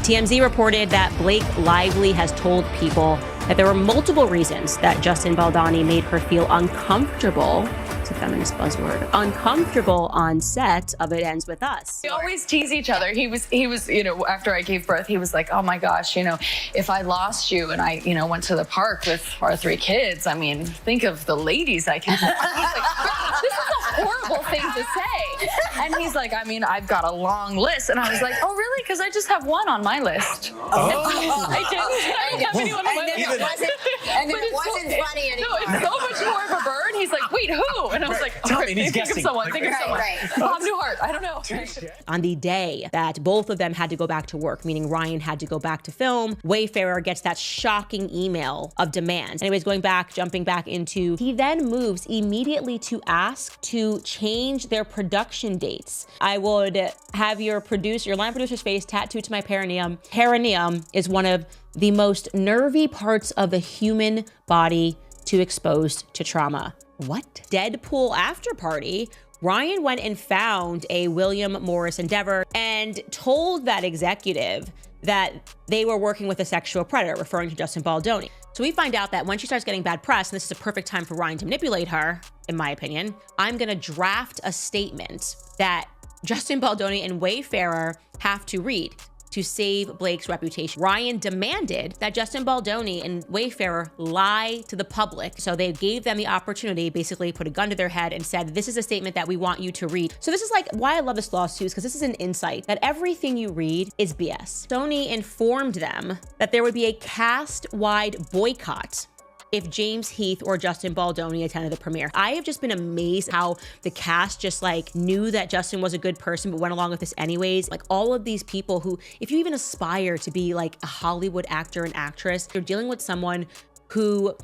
TMZ reported that Blake Lively has told People that there were multiple reasons that Justin Baldoni made her feel uncomfortable. It's a feminist buzzword. Uncomfortable on set of It Ends With Us. We always tease each other. He was, after I gave birth, he was like, oh my gosh, if I lost you and I, went to the park with our 3 kids, I mean, think of the ladies I can. Like, this is a horrible thing to say. And he's like, I mean, I've got a long list. And I was like, oh really? Because I just have 1 on my list. Oh. I didn't have anyone on my list. And then it wasn't funny anymore. No, it's so much more of a burn. He's like, wait, who? And I was like, think of someone. Bob Newhart. I don't know. On the day that both of them had to go back to work, meaning Ryan had to go back to film, Wayfarer gets that shocking email of demands. Anyways, jumping back into, he then moves immediately to ask to change their production dates. I would have your line producer's face tattooed to my perineum. Perineum is one of the most nervy parts of the human body to exposed to trauma. What? Deadpool after party, Ryan went and found a William Morris Endeavor and told that executive that they were working with a sexual predator, referring to Justin Baldoni. So we find out that when she starts getting bad press, and this is a perfect time for Ryan to manipulate her, in my opinion, I'm gonna draft a statement that Justin Baldoni and Wayfarer have to read to save Blake's reputation. Ryan demanded that Justin Baldoni and Wayfarer lie to the public. So they gave them the opportunity, basically put a gun to their head and said, this is a statement that we want you to read. So this is like why I love this lawsuit, because this is an insight that everything you read is BS. Sony informed them that there would be a cast-wide boycott if James Heath or Justin Baldoni attended the premiere. I have just been amazed how the cast just knew that Justin was a good person but went along with this anyways. Like all of these people who, if you even aspire to be like a Hollywood actor and actress, you're dealing with someone who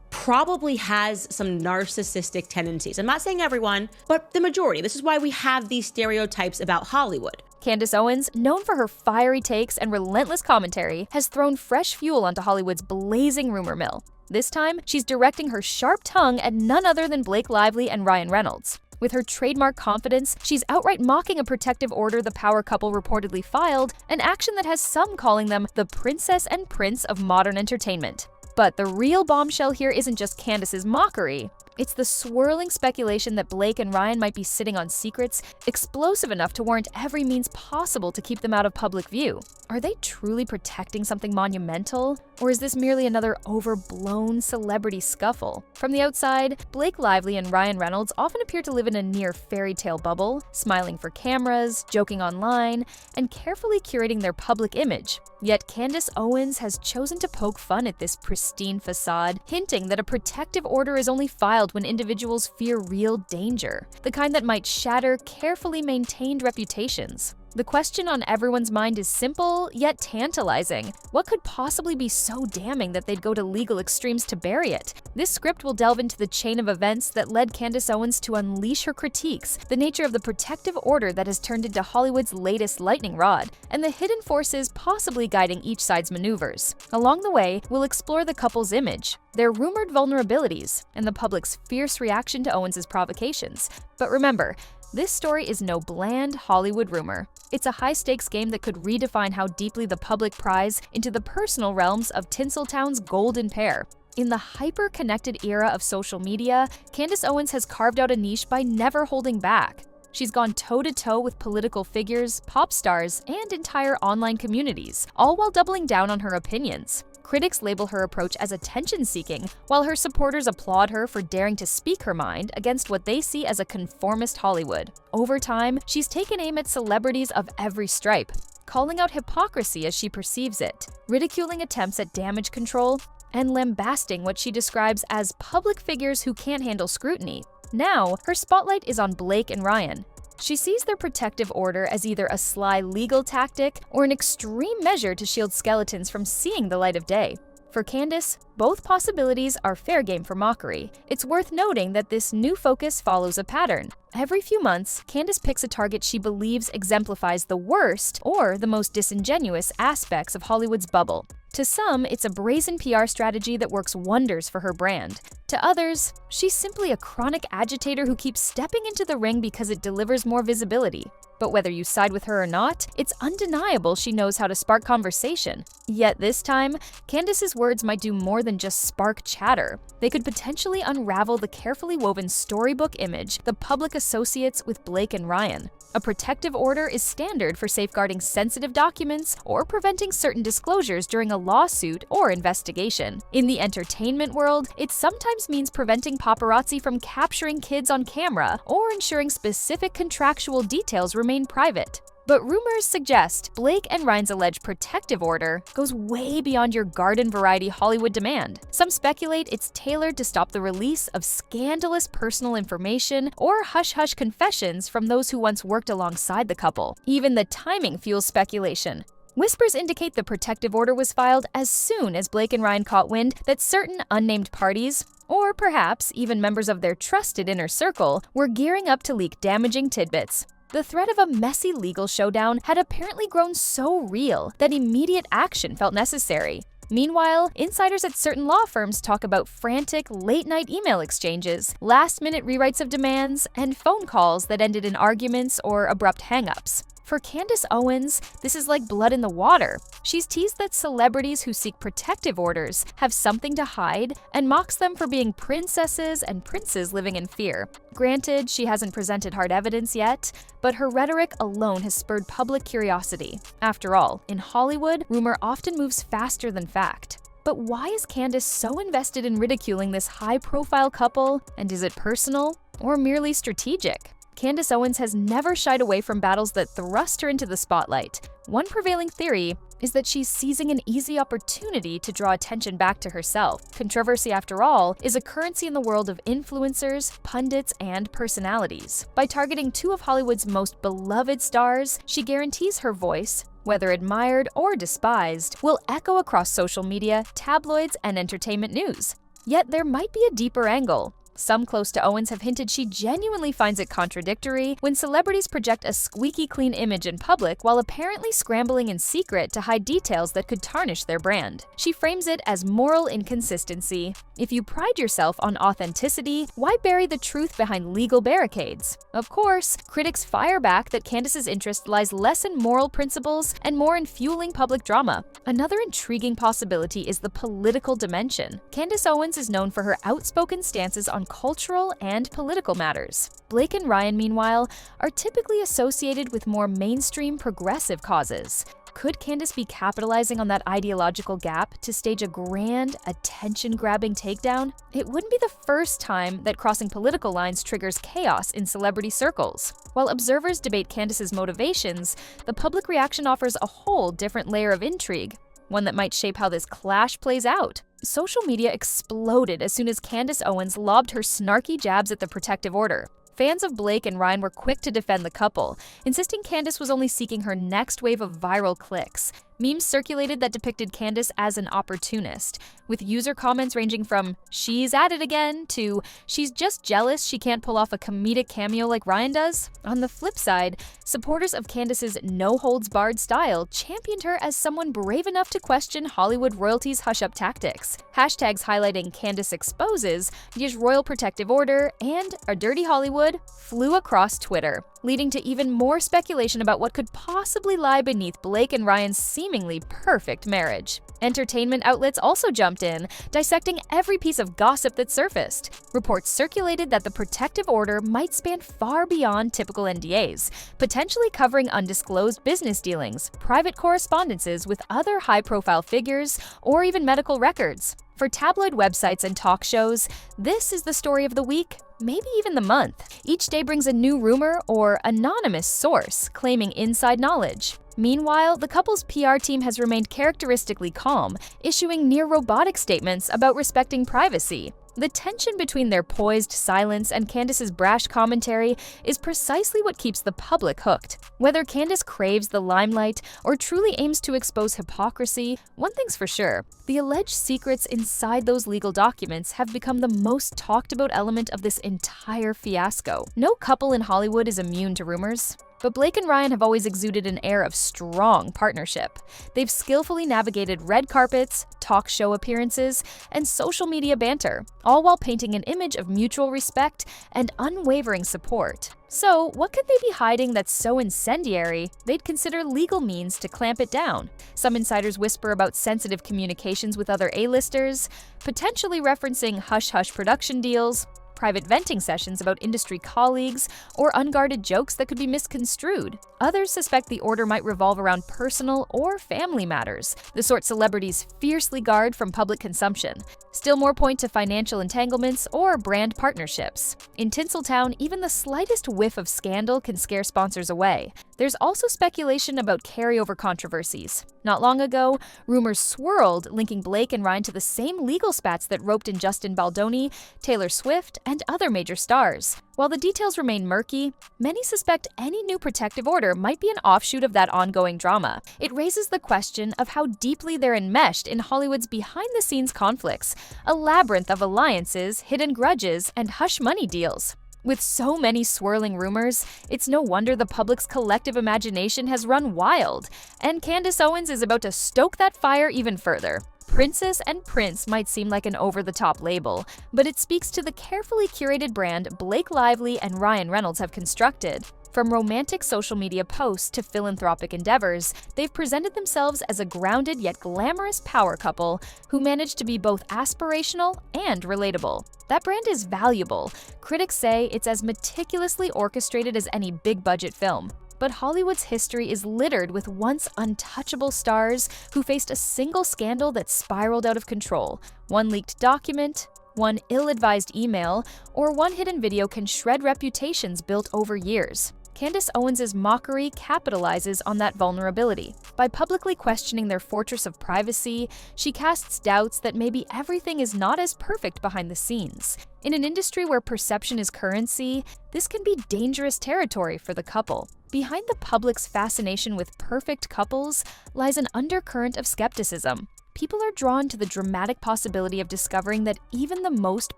probably has some narcissistic tendencies. I'm not saying everyone, but the majority. This is why we have these stereotypes about Hollywood. Candace Owens, known for her fiery takes and relentless commentary, has thrown fresh fuel onto Hollywood's blazing rumor mill. This time, she's directing her sharp tongue at none other than Blake Lively and Ryan Reynolds. With her trademark confidence, she's outright mocking a protective order the power couple reportedly filed, an action that has some calling them the princess and prince of modern entertainment. But the real bombshell here isn't just Candace's mockery. It's the swirling speculation that Blake and Ryan might be sitting on secrets explosive enough to warrant every means possible to keep them out of public view. Are they truly protecting something monumental? Or is this merely another overblown celebrity scuffle? From the outside, Blake Lively and Ryan Reynolds often appear to live in a near fairy tale bubble, smiling for cameras, joking online, and carefully curating their public image. Yet Candace Owens has chosen to poke fun at this pristine facade, hinting that a protective order is only filed when individuals fear real danger, the kind that might shatter carefully maintained reputations. The question on everyone's mind is simple, yet tantalizing. What could possibly be so damning that they'd go to legal extremes to bury it? This script will delve into the chain of events that led Candace Owens to unleash her critiques, the nature of the protective order that has turned into Hollywood's latest lightning rod, and the hidden forces possibly guiding each side's maneuvers. Along the way, we'll explore the couple's image, their rumored vulnerabilities, and the public's fierce reaction to Owens' provocations. But remember, this story is no bland Hollywood rumor. It's a high-stakes game that could redefine how deeply the public pries into the personal realms of Tinseltown's golden pair. In the hyper-connected era of social media, Candace Owens has carved out a niche by never holding back. She's gone toe-to-toe with political figures, pop stars, and entire online communities, all while doubling down on her opinions. Critics label her approach as attention-seeking, while her supporters applaud her for daring to speak her mind against what they see as a conformist Hollywood. Over time, she's taken aim at celebrities of every stripe, calling out hypocrisy as she perceives it, ridiculing attempts at damage control, and lambasting what she describes as public figures who can't handle scrutiny. Now, her spotlight is on Blake and Ryan. She sees their protective order as either a sly legal tactic or an extreme measure to shield skeletons from seeing the light of day. For Candace, both possibilities are fair game for mockery. It's worth noting that this new focus follows a pattern. Every few months, Candace picks a target she believes exemplifies the worst or the most disingenuous aspects of Hollywood's bubble. To some, it's a brazen PR strategy that works wonders for her brand. To others, she's simply a chronic agitator who keeps stepping into the ring because it delivers more visibility. But whether you side with her or not, it's undeniable she knows how to spark conversation. Yet this time, Candace's words might do more than just spark chatter. They could potentially unravel the carefully woven storybook image the public associates with Blake and Ryan. A protective order is standard for safeguarding sensitive documents or preventing certain disclosures during a lawsuit or investigation. In the entertainment world, it sometimes means preventing paparazzi from capturing kids on camera or ensuring specific contractual details remain private. But rumors suggest Blake and Ryan's alleged protective order goes way beyond your garden variety Hollywood demand. Some speculate it's tailored to stop the release of scandalous personal information or hush-hush confessions from those who once worked alongside the couple. Even the timing fuels speculation. Whispers indicate the protective order was filed as soon as Blake and Ryan caught wind that certain unnamed parties, or perhaps even members of their trusted inner circle, were gearing up to leak damaging tidbits. The threat of a messy legal showdown had apparently grown so real that immediate action felt necessary. Meanwhile, insiders at certain law firms talk about frantic, late-night email exchanges, last-minute rewrites of demands, and phone calls that ended in arguments or abrupt hang-ups. For Candace Owens, this is like blood in the water. She's teased that celebrities who seek protective orders have something to hide and mocks them for being princesses and princes living in fear. Granted, she hasn't presented hard evidence yet, but her rhetoric alone has spurred public curiosity. After all, in Hollywood, rumor often moves faster than fact. But why is Candace so invested in ridiculing this high-profile couple, and is it personal or merely strategic? Candace Owens has never shied away from battles that thrust her into the spotlight. One prevailing theory is that she's seizing an easy opportunity to draw attention back to herself. Controversy, after all, is a currency in the world of influencers, pundits, and personalities. By targeting two of Hollywood's most beloved stars, she guarantees her voice, whether admired or despised, will echo across social media, tabloids, and entertainment news. Yet there might be a deeper angle. Some close to Owens have hinted she genuinely finds it contradictory when celebrities project a squeaky clean image in public while apparently scrambling in secret to hide details that could tarnish their brand. She frames it as moral inconsistency. If you pride yourself on authenticity, why bury the truth behind legal barricades? Of course, critics fire back that Candace's interest lies less in moral principles and more in fueling public drama. Another intriguing possibility is the political dimension. Candace Owens is known for her outspoken stances on cultural and political matters. Blake and Ryan, meanwhile, are typically associated with more mainstream progressive causes. Could Candace be capitalizing on that ideological gap to stage a grand, attention-grabbing takedown? It wouldn't be the first time that crossing political lines triggers chaos in celebrity circles. While observers debate Candace's motivations, the public reaction offers a whole different layer of intrigue, one that might shape how this clash plays out. Social media exploded as soon as Candace Owens lobbed her snarky jabs at the protective order. Fans of Blake and Ryan were quick to defend the couple, insisting Candace was only seeking her next wave of viral clicks. Memes circulated that depicted Candace as an opportunist, with user comments ranging from "she's at it again" to "she's just jealous she can't pull off a comedic cameo like Ryan does." On the flip side, supporters of Candace's no-holds-barred style championed her as someone brave enough to question Hollywood royalty's hush-up tactics. Hashtags highlighting Candace exposes, Y's royal protective order, and a dirty Hollywood flew across Twitter, leading to even more speculation about what could possibly lie beneath Blake and Ryan's seemingly perfect marriage. Entertainment outlets also jumped in, dissecting every piece of gossip that surfaced. Reports circulated that the protective order might span far beyond typical NDAs, potentially covering undisclosed business dealings, private correspondences with other high-profile figures, or even medical records. For tabloid websites and talk shows, this is the story of the week, maybe even the month. Each day brings a new rumor or anonymous source claiming inside knowledge. Meanwhile, the couple's PR team has remained characteristically calm, issuing near-robotic statements about respecting privacy. The tension between their poised silence and Candace's brash commentary is precisely what keeps the public hooked. Whether Candace craves the limelight or truly aims to expose hypocrisy, one thing's for sure: the alleged secrets inside those legal documents have become the most talked about element of this entire fiasco. No couple in Hollywood is immune to rumors. But Blake and Ryan have always exuded an air of strong partnership. They've skillfully navigated red carpets, talk show appearances, and social media banter, all while painting an image of mutual respect and unwavering support. So, what could they be hiding that's so incendiary they'd consider legal means to clamp it down? Some insiders whisper about sensitive communications with other A-listers, potentially referencing hush-hush production deals, private venting sessions about industry colleagues, or unguarded jokes that could be misconstrued. Others suspect the order might revolve around personal or family matters, the sort celebrities fiercely guard from public consumption. Still more point to financial entanglements or brand partnerships. In Tinseltown, even the slightest whiff of scandal can scare sponsors away. There's also speculation about carryover controversies. Not long ago, rumors swirled linking Blake and Ryan to the same legal spats that roped in Justin Baldoni, Taylor Swift, and other major stars. While the details remain murky, many suspect any new protective order might be an offshoot of that ongoing drama. It raises the question of how deeply they're enmeshed in Hollywood's behind-the-scenes conflicts, a labyrinth of alliances, hidden grudges, and hush-money deals. With so many swirling rumors, it's no wonder the public's collective imagination has run wild, and Candace Owens is about to stoke that fire even further. Princess and Prince might seem like an over-the-top label, but it speaks to the carefully curated brand Blake Lively and Ryan Reynolds have constructed. From romantic social media posts to philanthropic endeavors, they've presented themselves as a grounded yet glamorous power couple who manage to be both aspirational and relatable. That brand is valuable. Critics say it's as meticulously orchestrated as any big-budget film. But Hollywood's history is littered with once untouchable stars who faced a single scandal that spiraled out of control. One leaked document, one ill-advised email, or one hidden video can shred reputations built over years. Candace Owens' Mockery capitalizes on that vulnerability. By publicly questioning their fortress of privacy, she casts doubts that maybe everything is not as perfect behind the scenes. In an industry where perception is currency, this can be dangerous territory for the couple. Behind the public's fascination with perfect couples lies an undercurrent of skepticism. People are drawn to the dramatic possibility of discovering that even the most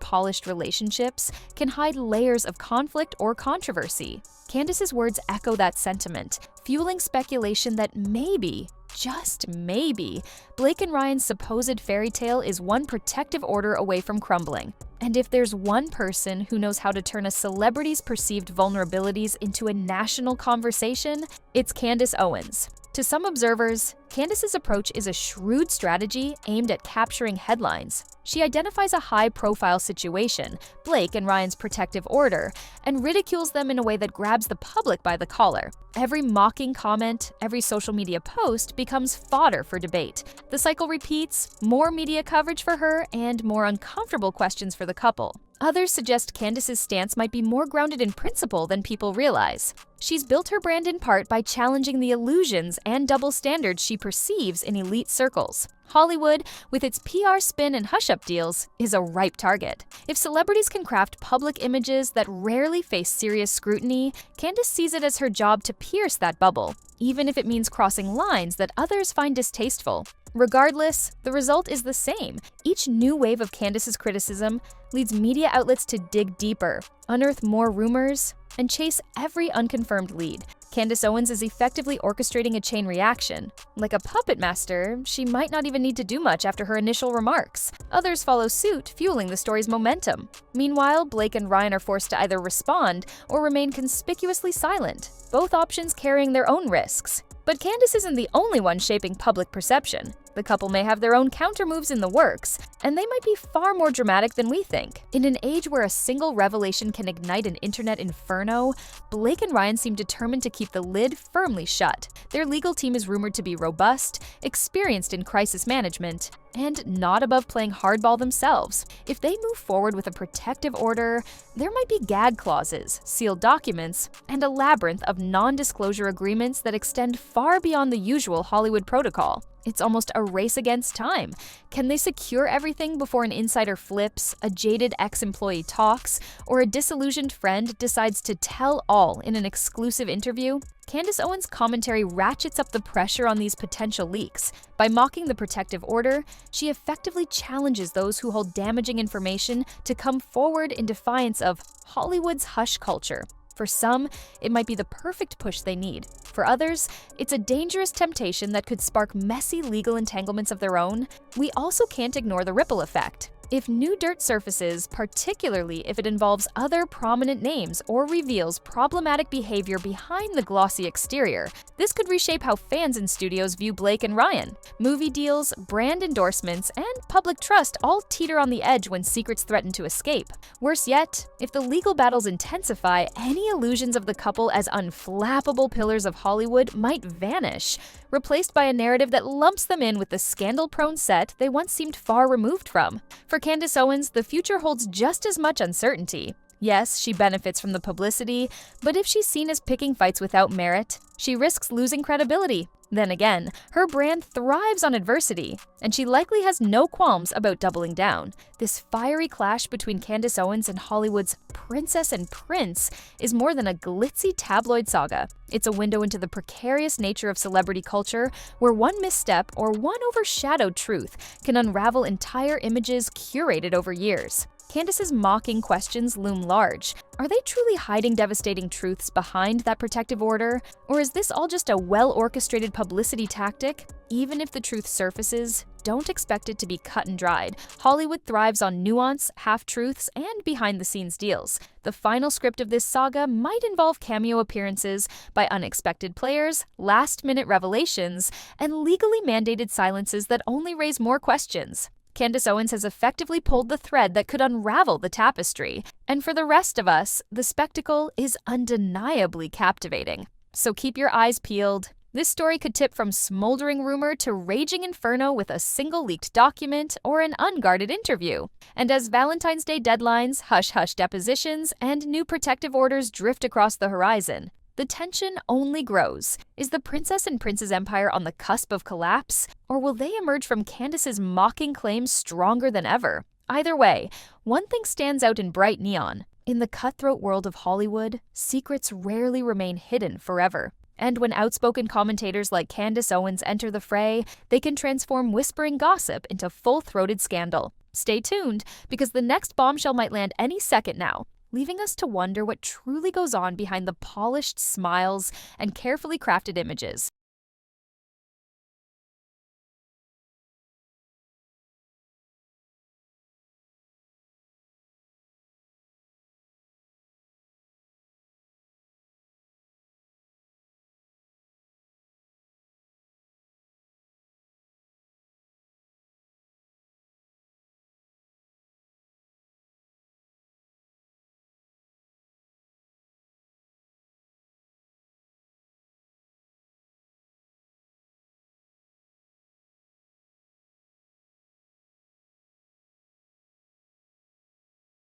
polished relationships can hide layers of conflict or controversy. Candace's words echo that sentiment, fueling speculation that maybe, just maybe, Blake and Ryan's supposed fairy tale is one protective order away from crumbling. And if there's one person who knows how to turn a celebrity's perceived vulnerabilities into a national conversation, it's Candace Owens. To some observers, Candace's approach is a shrewd strategy aimed at capturing headlines. She identifies a high-profile situation, Blake and Ryan's protective order, and ridicules them in a way that grabs the public by the collar. Every mocking comment, every social media post becomes fodder for debate. The cycle repeats, more media coverage for her and more uncomfortable questions for the couple. Others suggest Candace's stance might be more grounded in principle than people realize. She's built her brand in part by challenging the illusions and double standards she perceives in elite circles. Hollywood, with its PR spin and hush-up deals, is a ripe target. If celebrities can craft public images that rarely face serious scrutiny, Candace sees it as her job to pierce that bubble, even if it means crossing lines that others find distasteful. Regardless, the result is the same. Each new wave of Candace's criticism leads media outlets to dig deeper, unearth more rumors, and chase every unconfirmed lead. Candace Owens is effectively orchestrating a chain reaction. Like a puppet master, she might not even need to do much after her initial remarks. Others follow suit, fueling the story's momentum. Meanwhile, Blake and Ryan are forced to either respond or remain conspicuously silent, both options carrying their own risks. But Candace isn't the only one shaping public perception. The couple may have their own countermoves in the works, and they might be far more dramatic than we think. In an age where a single revelation can ignite an internet inferno, Blake and Ryan seem determined to keep the lid firmly shut. Their legal team is rumored to be robust, experienced in crisis management, and not above playing hardball themselves. If they move forward with a protective order, there might be gag clauses, sealed documents, and a labyrinth of non-disclosure agreements that extend far beyond the usual Hollywood protocol. It's almost a race against time. Can they secure everything before an insider flips, a jaded ex-employee talks, or a disillusioned friend decides to tell all in an exclusive interview? Candace Owens' commentary ratchets up the pressure on these potential leaks. By mocking the protective order, she effectively challenges those who hold damaging information to come forward in defiance of Hollywood's hush culture. For some, it might be the perfect push they need. For others, it's a dangerous temptation that could spark messy legal entanglements of their own. We also can't ignore the ripple effect. If new dirt surfaces, particularly if it involves other prominent names or reveals problematic behavior behind the glossy exterior, this could reshape how fans and studios view Blake and Ryan. Movie deals, brand endorsements, and public trust all teeter on the edge when secrets threaten to escape. Worse yet, if the legal battles intensify, any illusions of the couple as unflappable pillars of Hollywood might vanish, replaced by a narrative that lumps them in with the scandal-prone set they once seemed far removed from. For Candace Owens, the future holds just as much uncertainty. Yes, she benefits from the publicity, but if she's seen as picking fights without merit, she risks losing credibility. Then again, her brand thrives on adversity, and she likely has no qualms about doubling down. This fiery clash between Candace Owens and Hollywood's princess and prince is more than a glitzy tabloid saga. It's a window into the precarious nature of celebrity culture, where one misstep or one overshadowed truth can unravel entire images curated over years. Candace's mocking questions loom large. Are they truly hiding devastating truths behind that protective order? Or is this all just a well-orchestrated publicity tactic? Even if the truth surfaces, don't expect it to be cut and dried. Hollywood thrives on nuance, half-truths, and behind-the-scenes deals. The final script of this saga might involve cameo appearances by unexpected players, last-minute revelations, and legally mandated silences that only raise more questions. Candace Owens has effectively pulled the thread that could unravel the tapestry, and for the rest of us, the spectacle is undeniably captivating. So keep your eyes peeled. This story could tip from smoldering rumor to raging inferno with a single leaked document or an unguarded interview. And as Valentine's Day deadlines, hush-hush depositions, and new protective orders drift across the horizon, the tension only grows. Is the princess and prince's empire on the cusp of collapse? Or will they emerge from Candace's mocking claims stronger than ever? Either way, one thing stands out in bright neon. In the cutthroat world of Hollywood, secrets rarely remain hidden forever. And when outspoken commentators like Candace Owens enter the fray, they can transform whispering gossip into full-throated scandal. Stay tuned, because the next bombshell might land any second now, leaving us to wonder what truly goes on behind the polished smiles and carefully crafted images.